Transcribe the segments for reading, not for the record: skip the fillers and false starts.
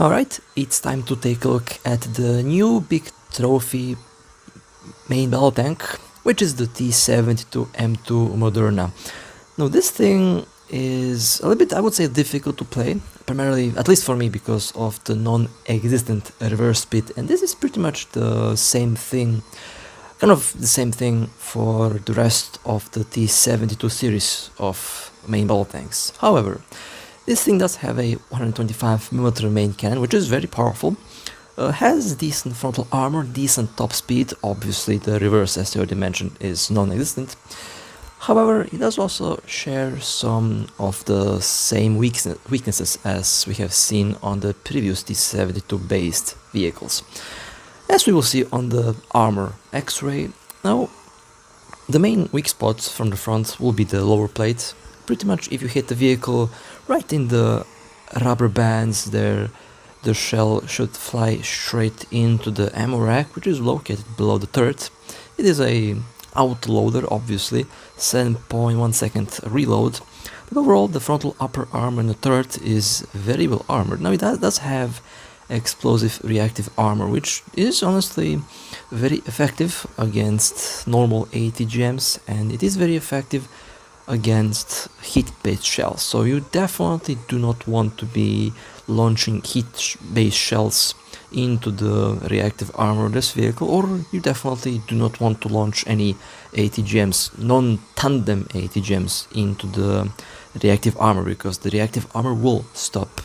Alright, it's time to take a look at the new BIGTrophy main battle tank, which is the T-72M2 Moderna. Now this thing is a little bit, I would say, difficult to play, primarily, at least for me, because of the non-existent reverse speed, and this is pretty much the same thing, kind of the same thing for the rest of the T-72 series of main battle tanks. However, this thing does have a 125mm main cannon, which is very powerful, has decent frontal armor, decent top speed. Obviously the reverse, as I already mentioned, is non-existent. However, it does also share some of the same weaknesses as we have seen on the previous T-72 based vehicles. As we will see on the armor X-ray, now the main weak spot from the front will be the lower plate. Pretty much if you hit the vehicle right in the rubber bands there, the shell should fly straight into the ammo rack, which is located below the turret. It is a autoloader, obviously, 7.1 second reload, but overall the frontal upper armor in the turret is very well armored. Now it does have explosive reactive armor, which is honestly very effective against normal ATGMs, and it is very effective against heat-based shells. So you definitely do not want to be launching heat-based shells into the reactive armor of this vehicle, or you definitely do not want to launch any ATGMs, non-tandem ATGMs, into the reactive armor, because the reactive armor will stop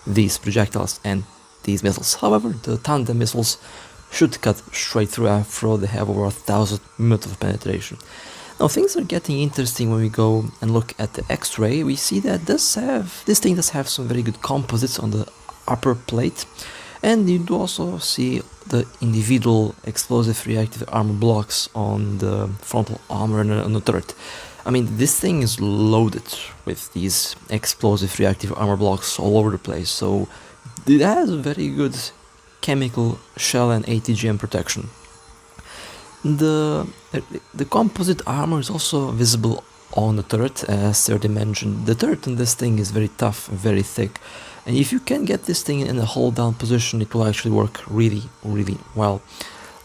these projectiles and these missiles. However, the tandem missiles should cut straight through after they have over 1000mm of penetration. Now things are getting interesting when we go and look at the X-ray. We see that this thing does have some very good composites on the upper plate, and you do also see the individual explosive reactive armor blocks on the frontal armor and on the turret. I mean, this thing is loaded with these explosive reactive armor blocks all over the place, so it has very good chemical shell and ATGM protection. The composite armor is also visible on the turret, as I already mentioned. The turret on this thing is very tough, very thick, and if you can get this thing in a hold down position, it will actually work really, really well.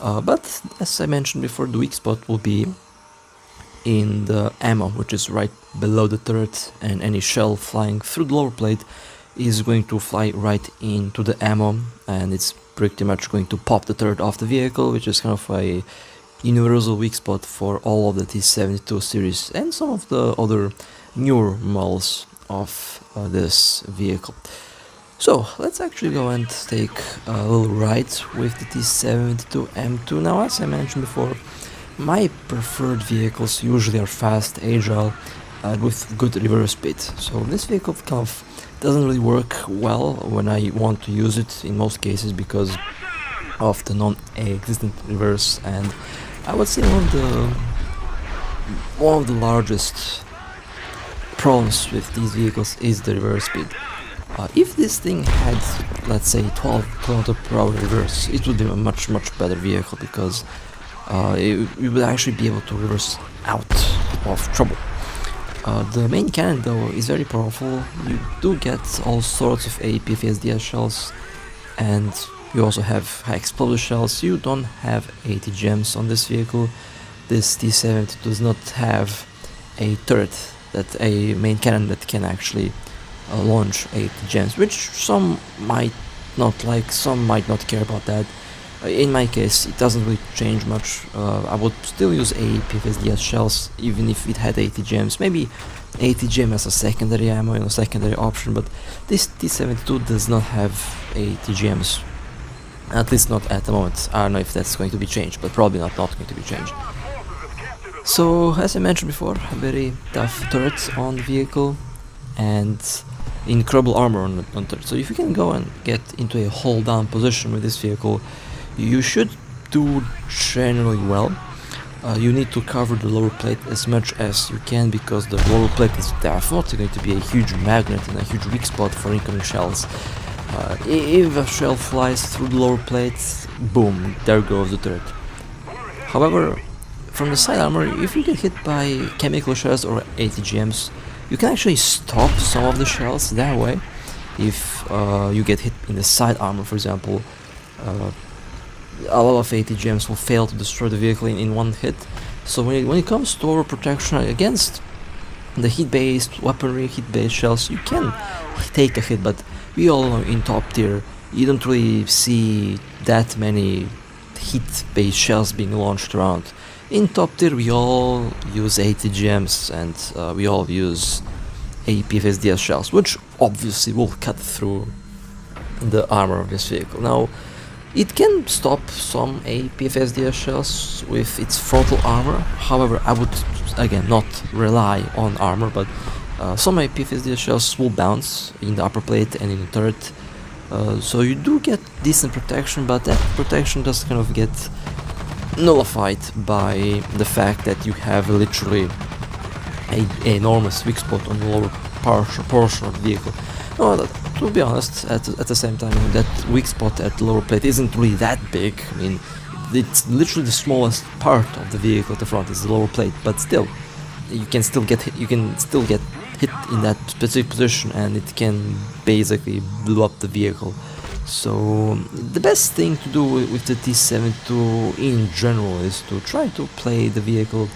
But as I mentioned before, the weak spot will be in the ammo, which is right below the turret, and any shell flying through the lower plate is going to fly right into the ammo, and it's pretty much going to pop the turret off the vehicle, which is kind of a universal weak spot for all of the T-72 series and some of the other newer models of this vehicle. So let's actually go and take a little ride with the T-72M2. Now, as I mentioned before, my preferred vehicles usually are fast, agile, with good reverse speed. So this vehicle kind of doesn't really work well when I want to use it in most cases because of the non-existent reverse, and I would say one of the largest problems with these vehicles is the reverse speed. If this thing had, let's say, 12 km/h reverse, it would be a much better vehicle, because you would actually be able to reverse out of trouble. The main cannon, though, is very powerful. You do get all sorts of APFSDS shells, and you also have high explosive shells. You don't have ATGMs on this vehicle. This T-72 does not have a turret, a main cannon that can actually launch ATGMs, which some might not like, some might not care about that. In my case, it doesn't really change much. I would still use APFSDS shells even if it had ATGMs. Maybe ATGM as a secondary ammo, secondary option, but this T-72 does not have ATGMs. At least not at the moment. I don't know if that's going to be changed, but probably not going to be changed. So, as I mentioned before, a very tough turret on the vehicle and incredible armor on the turret. So if you can go and get into a hold down position with this vehicle, you should do generally well. You need to cover the lower plate as much as you can, because the lower plate is definitely going to be a huge magnet and a huge weak spot for incoming shells. If a shell flies through the lower plate, boom, there goes the turret. However, from the side armor, if you get hit by chemical shells or ATGMs, you can actually stop some of the shells that way, if you get hit in the side armor, for example, a lot of ATGMs will fail to destroy the vehicle in one hit. So when it comes to our protection against the hit-based weaponry, hit-based shells, you can take a hit, but we all know in top tier you don't really see that many hit-based shells being launched around. In top tier we all use ATGMs and we all use APFSDS shells, which obviously will cut through the armor of this vehicle. Now, it can stop some APFSDS shells with its frontal armor. However, I would again not rely on armor, but some APFSDS shells will bounce in the upper plate and in the turret. So you do get decent protection, but that protection does kind of get nullified by the fact that you have literally an enormous weak spot on the lower portion of the vehicle. No, to be honest, at the same time, that weak spot at the lower plate isn't really that big. I mean, it's literally the smallest part of the vehicle at the front is the lower plate, but still, you can still get hit, hit in that specific position, and it can basically blow up the vehicle. So the best thing to do with the T-72 in general is to try to play the vehicle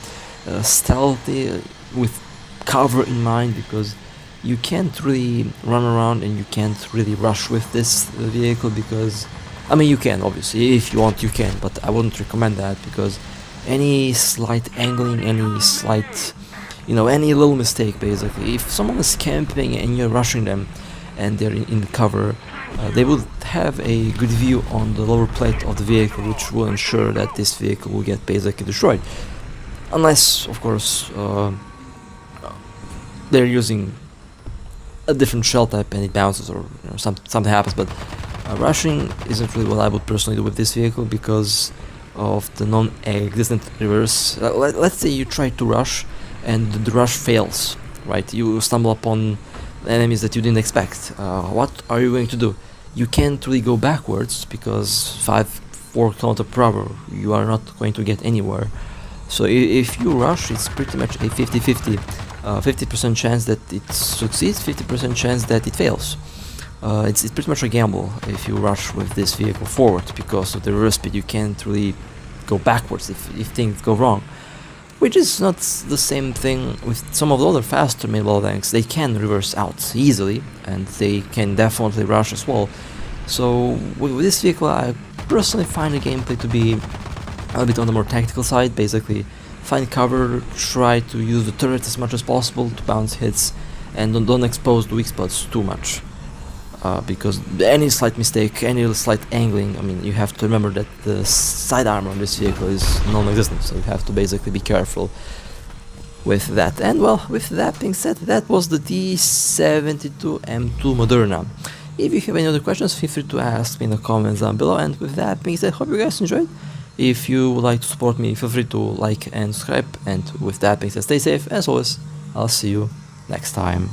stealthy with cover in mind, because you can't really run around and you can't really rush with this vehicle, because I mean, you can obviously, if you want you can, but I wouldn't recommend that, because any slight angling, any slight, any little mistake basically, if someone is camping and you're rushing them and they're in cover, they will have a good view on the lower plate of the vehicle, which will ensure that this vehicle will get basically destroyed, unless of course they're using a different shell type and it bounces, or something happens. But rushing isn't really what I would personally do with this vehicle because of the non-existent reverse. Let's say you try to rush and the rush fails, right? You stumble upon enemies that you didn't expect. What are you going to do? You can't really go backwards because 5-4 kilometer per hour, you are not going to get anywhere. So if you rush, it's pretty much a 50-50. 50% chance that it succeeds, 50% chance that it fails. It's pretty much a gamble if you rush with this vehicle forward, because of the reverse speed you can't really go backwards if things go wrong. Which is not the same thing with some of the other faster naval tanks. They can reverse out easily and they can definitely rush as well. So with this vehicle I personally find the gameplay to be a bit on the more tactical side. Basically find cover, try to use the turret as much as possible to bounce hits, and don't expose the weak spots too much. Because any slight mistake, any slight angling, I mean, you have to remember that the side armor on this vehicle is non-existent, so you have to basically be careful with that. And well, with that being said, that was the T-72M2 Moderna. If you have any other questions, feel free to ask me in the comments down below. And with that being said, hope you guys enjoyed. If you would like to support me, feel free to like and subscribe. And with that being said, stay safe. As always, I'll see you next time.